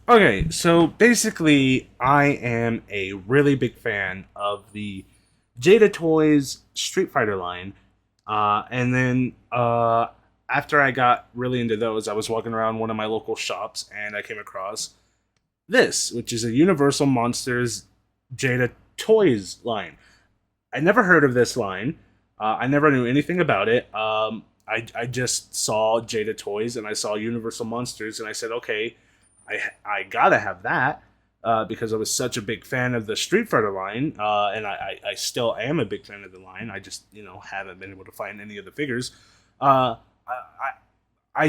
Okay, so basically, I am a really big fan of the Jada Toys Street Fighter line. And then after I got really into those, I was walking around one of my local shops and I came across this, which is a Universal Monsters Jada Toys line. I never heard of this line. I never knew anything about it. I just saw Jada Toys and I saw Universal Monsters and I said, okay, I gotta have that because I was such a big fan of the Street Fighter line, and I still am a big fan of the line. I just haven't been able to find any of the figures. I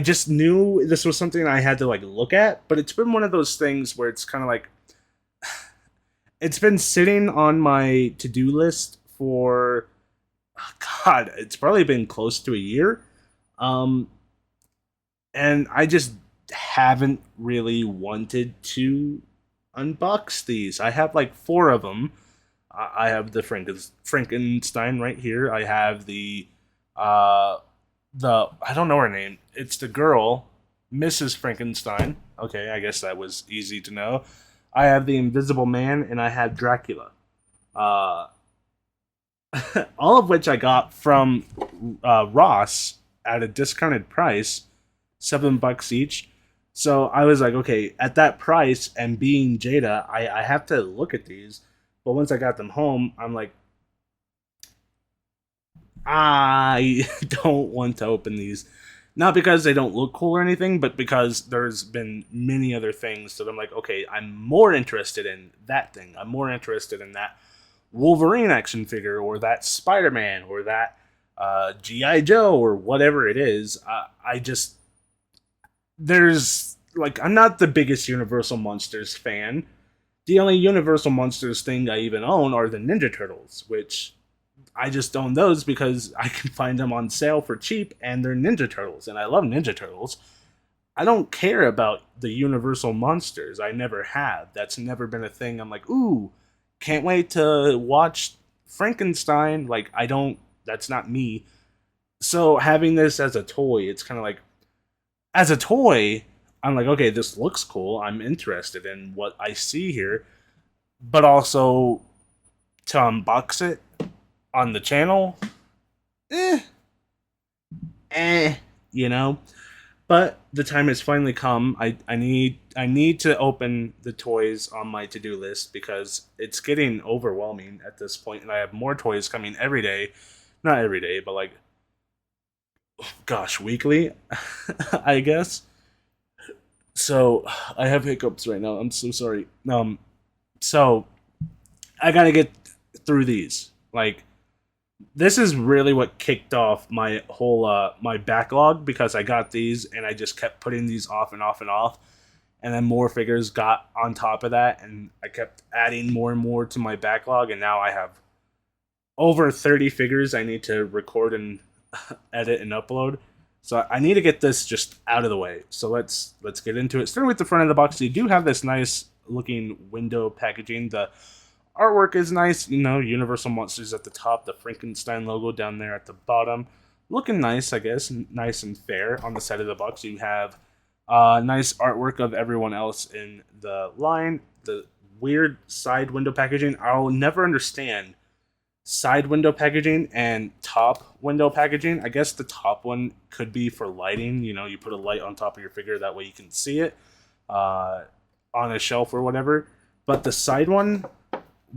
just knew this was something I had to like look at, but it's been one of those things where it's kind of like it's been sitting on my to do list for God, it's probably been close to a year. Um, and I just haven't really wanted to unbox these. I have like four of them. I have the Frankenstein right here. I have uh the I don't know her name. It's the girl, Mrs. Frankenstein. Okay, I guess that was easy to know. I have the Invisible Man, and I have Dracula. Uh, all of which I got from Ross at a discounted price, $7 each. So I was like, okay, at that price and being Jada, I have to look at these. But once I got them home, I'm like, I don't want to open these. Not because they don't look cool or anything, but because there's been many other things that I'm like, okay, I'm more interested in that thing. I'm more interested in that Wolverine action figure or that Spider Man or that G.I. Joe or whatever it is. I just, there's, like, I'm not the biggest Universal Monsters fan. The only Universal Monsters thing I even own are the Ninja Turtles, which I just own those because I can find them on sale for cheap and they're Ninja Turtles, and I love Ninja Turtles. I don't care about the Universal Monsters. I never have. That's never been a thing. I'm like, ooh, can't wait to watch Frankenstein. Like, I don't, that's not me. So having this as a toy, it's kind of like, as a toy, I'm like, okay, this looks cool. I'm interested in what I see here. But also to unbox it on the channel, eh, eh, you know. But the time has finally come. I need to open the toys on my to do list because it's getting overwhelming at this point, and I have more toys coming every day. Not every day, but like, gosh, weekly, I guess. So I have hiccups right now. I'm so sorry. So I gotta get through these. Like, this is really what kicked off my whole my backlog because I got these and I just kept putting these off and off and off, and then more figures got on top of that, and I kept adding more and more to my backlog, and now I have over 30 figures I need to record and edit and upload. So I need to get this just out of the way. So let's get into it. Starting with the front of the box, you do have this nice looking window packaging. The artwork is nice, Universal Monsters at the top, the Frankenstein logo down there at the bottom. Looking nice, I guess, nice and fair. On the side of the box, you have nice artwork of everyone else in the line. The weird side window packaging, I'll never understand side window packaging and top window packaging. I guess the top one could be for lighting. You put a light on top of your figure, that way you can see it uh, on a shelf or whatever. But the side one,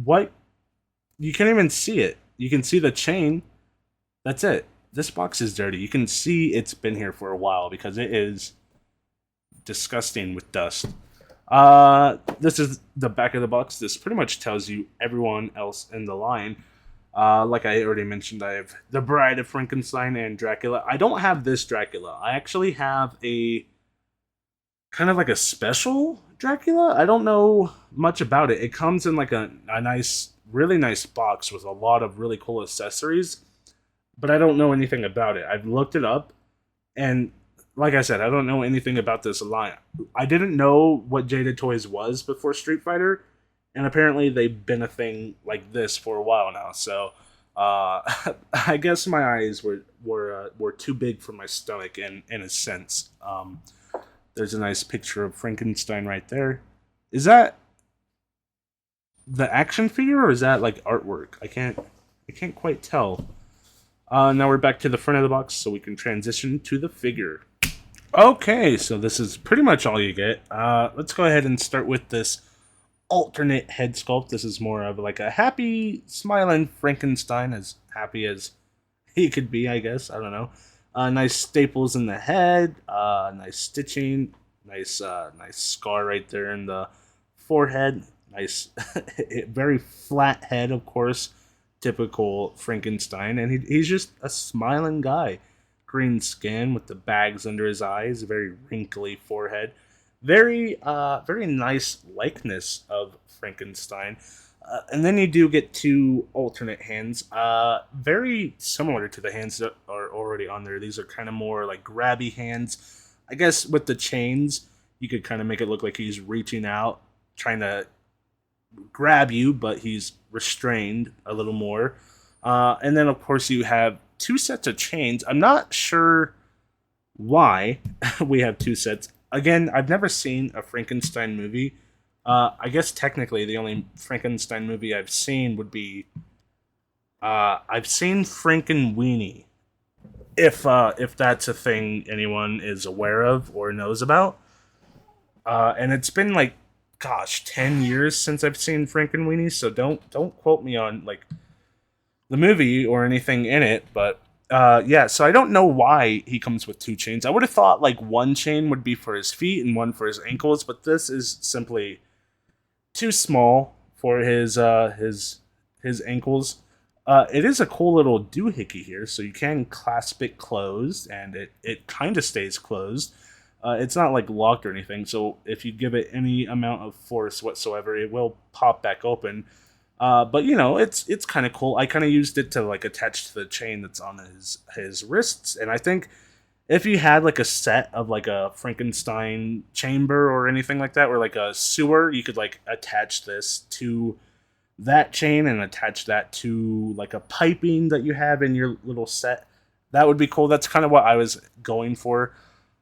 what? You can't even see it. You can see the chain. That's it. This box is dirty. You can see it's been here for a while because it is disgusting with dust. This is the back of the box. This pretty much tells you everyone else in the line. Like I already mentioned, I have the Bride of Frankenstein and Dracula. I don't have this Dracula. I actually have a kind of like a special Dracula. I don't know much about it. It comes in like a nice, really nice box with a lot of really cool accessories, but I don't know anything about it. I've looked it up, and like I said, I don't know anything about this line. I didn't know what Jada Toys was before Street Fighter, and apparently they've been a thing like this for a while now. So I guess my eyes were too big for my stomach in a sense. There's a nice picture of Frankenstein right there. Is that the action figure or is that like artwork? I can't quite tell. Now we're back to the front of the box so we can transition to the figure. Okay, so this is pretty much all you get. Let's go ahead and start with this alternate head sculpt. This is more of like a happy, smiling Frankenstein, as happy as he could be, I guess. I don't know. Nice staples in the head. Nice stitching. Nice scar right there in the forehead. Nice, very flat head, of course. Typical Frankenstein, and he's just a smiling guy. Green skin with the bags under his eyes. Very wrinkly forehead. Very nice likeness of Frankenstein. And then you do get two alternate hands, very similar to the hands that are already on there. These are kind of more like grabby hands. I guess with the chains, you could kind of make it look like he's reaching out, trying to grab you, but he's restrained a little more. And then, of course, you have two sets of chains. I'm not sure why we have two sets. Again, I've never seen a Frankenstein movie. I guess technically the only Frankenstein movie I've seen would be I've seen Frankenweenie, if that's a thing anyone is aware of or knows about. And it's been like, gosh, 10 years since I've seen Frankenweenie, so don't quote me on like the movie or anything in it, but yeah, so I don't know why he comes with two chains. I would have thought like one chain would be for his feet and one for his ankles, but this is simply too small for his ankles. It is a cool little doohickey here, so you can clasp it closed, and it kind of stays closed. It's not like locked or anything, so if you give it any amount of force whatsoever, it will pop back open. But you know, it's kind of cool. I kind of used it to like attach to the chain that's on his wrists, and I think if you had like a set of like a Frankenstein chamber or anything like that, or like a sewer, you could like attach this to that chain and attach that to like a piping that you have in your little set. That would be cool. That's kind of what I was going for.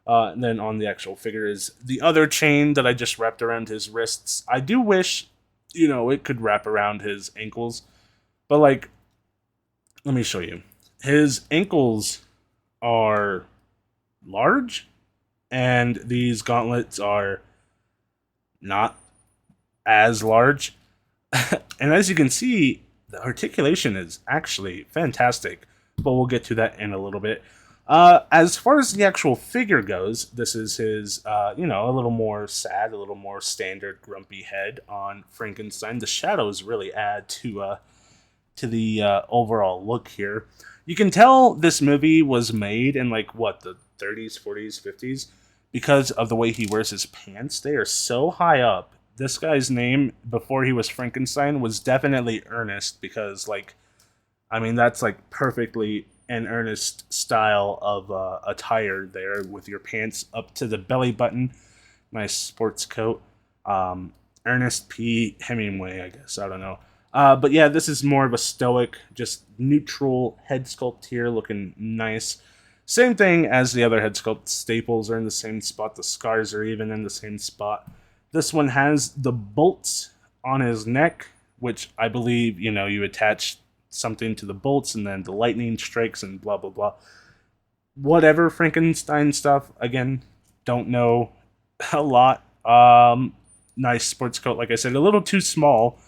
And then on the actual figure is the other chain that I just wrapped around his wrists. I do wish, you know, it could wrap around his ankles, but like, let me show you. His ankles are large, and these gauntlets are not as large. And as you can see, the articulation is actually fantastic, but we'll get to that in a little bit. As far as the actual figure goes, this is his, you know, a little more sad, a little more standard grumpy head on Frankenstein. The shadows really add to the overall look here. You can tell this movie was made in like what, the 30s, 40s, 50s, because of the way he wears his pants. They are so high up. This guy's name before he was Frankenstein was definitely Ernest, because like, I mean, that's like perfectly an Ernest style of attire there, with your pants up to the belly button. Nice sports coat. Ernest P. Hemingway, I guess. I don't know. But yeah, this is more of a stoic, just neutral head sculpt here, looking nice. Same thing as the other head sculpt. Staples are in the same spot. The scars are even in the same spot. This one has the bolts on his neck, which I believe, you know, you attach something to the bolts and then the lightning strikes and blah, blah, blah. Whatever Frankenstein stuff. Again, don't know a lot. Nice sports coat, like I said. A little too small.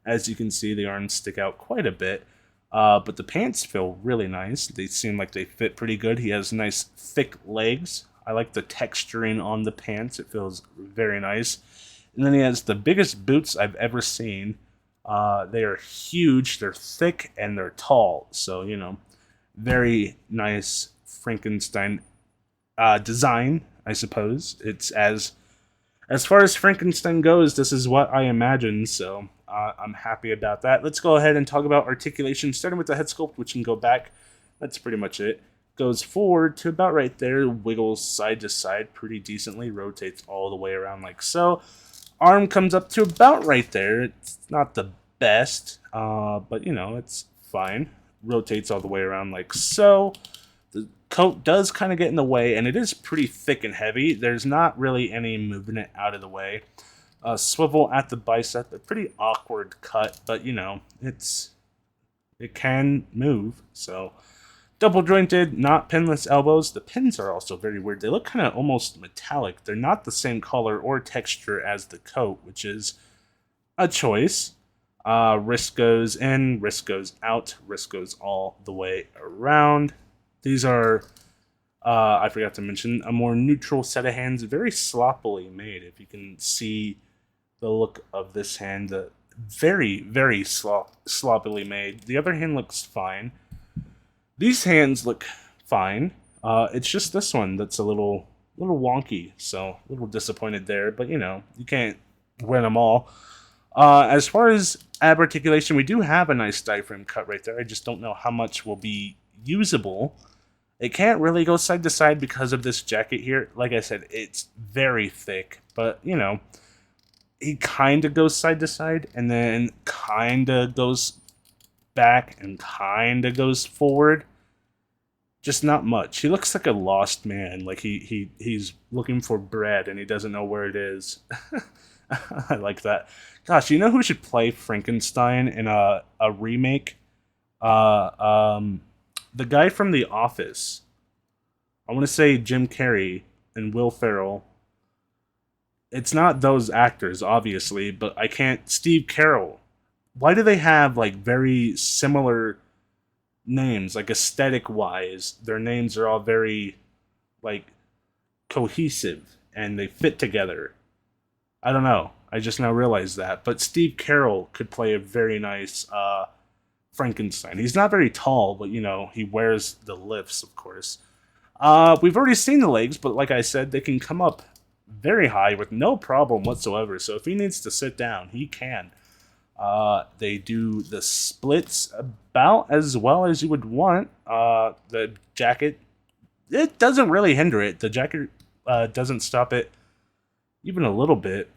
As you can see, the arms stick out quite a bit. But the pants feel really nice. They seem like they fit pretty good. He has nice thick legs. I like the texturing on the pants. It feels very nice. And then he has the biggest boots I've ever seen. They are huge, they're thick, and they're tall. So, you know, very nice Frankenstein design, I suppose. It's as far as Frankenstein goes, this is what I imagined, so I'm happy about that. Let's go ahead and talk about articulation, starting with the head sculpt, which can go back. That's pretty much it. Goes forward to about right there, wiggles side to side pretty decently, rotates all the way around like so. Arm comes up to about right there. It's not the best, but you know, it's fine. Rotates all the way around like so. The Coat does kind of get in the way, and it is pretty thick and heavy. There's not really any moving it out of the way. Swivel at the bicep, a pretty awkward cut, but you know, it can move. So double jointed, not pinless elbows. The pins are also very weird. They look kind of almost metallic. They're not the same color or texture as the coat, which is a choice. Wrist goes in, wrist goes out, wrist goes all the way around. These are, I forgot to mention, a more neutral set of hands, very sloppily made. If you can see the look of this hand, very, very sloppily made. The other hand looks fine. These hands look fine. It's just this one that's a little wonky, so a little disappointed there. But you know, you can't win them all. As far as ab articulation, we do have a nice diaphragm cut right there. I just don't know how much will be usable. It can't really go side to side because of this jacket here. Like I said, it's very thick, but you know, he kind of goes side to side and then kind of goes back and kind of goes forward. Just not much. He looks like a lost man, like he's looking for bread and he doesn't know where it is. I like that. Gosh, you know who should play Frankenstein in a remake? The guy from The Office. I want to say Jim Carrey and Will Ferrell. It's not those actors, obviously, but I can't... Steve Carell. Why do they have, like, very similar names? Like, aesthetic-wise, their names are all very, like, cohesive, and they fit together. I don't know. I just now realized that. But Steve Carell could play a very nice Frankenstein. He's not very tall, but, you know, he wears the lifts, of course. We've already seen the legs, but like I said, they can come up very high with no problem whatsoever. So if he needs to sit down, he can. They do the splits about as well as you would want. The jacket, it doesn't really hinder it. The jacket doesn't stop it even a little bit.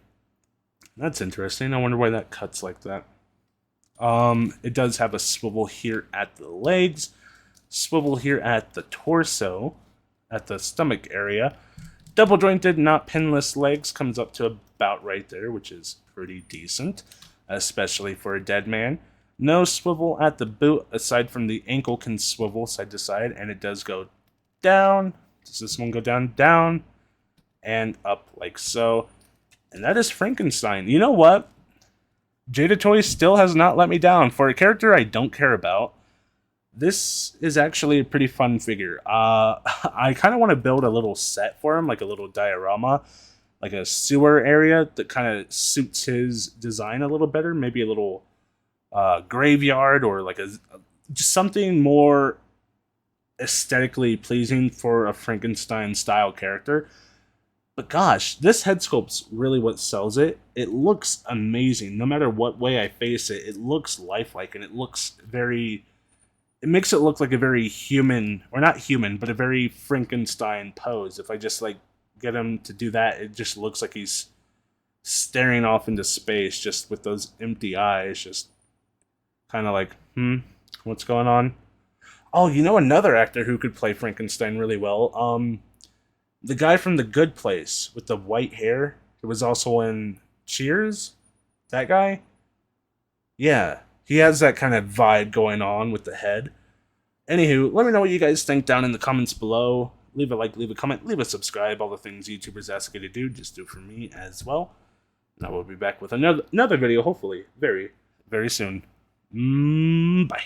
That's interesting. I wonder why that cuts like that. It does have a swivel here at the legs, swivel here at the torso, at the stomach area. Double jointed, not pinless legs comes up to about right there, which is pretty decent, especially for a dead man. No swivel at the boot, aside from the ankle can swivel side to side, and it does go down. Does this one go down, down, and up like so? And that is Frankenstein. You know what? Jada Toys still has not let me down. For a character I don't care about, this is actually a pretty fun figure. I kind of want to build a little set for him, like a little diorama, like a sewer area that kind of suits his design a little better. Maybe a little graveyard or like just something more aesthetically pleasing for a Frankenstein style character. But gosh, this head sculpt's really what sells it. It looks amazing. No matter what way I face it, it looks lifelike, and it looks very... It makes it look like a very human, or not human, but a very Frankenstein pose. If I just, like, get him to do that, it just looks like he's staring off into space, just with those empty eyes, just kind of like, what's going on? Oh, you know another actor who could play Frankenstein really well? The guy from The Good Place with the white hair, who was also in Cheers? That guy? Yeah, he has that kind of vibe going on with the head. Anywho, let me know what you guys think down in the comments below. Leave a like, leave a comment, leave a subscribe. All the things YouTubers ask you to do, just do for me as well. And I will be back with another video, hopefully, very, very soon. Bye.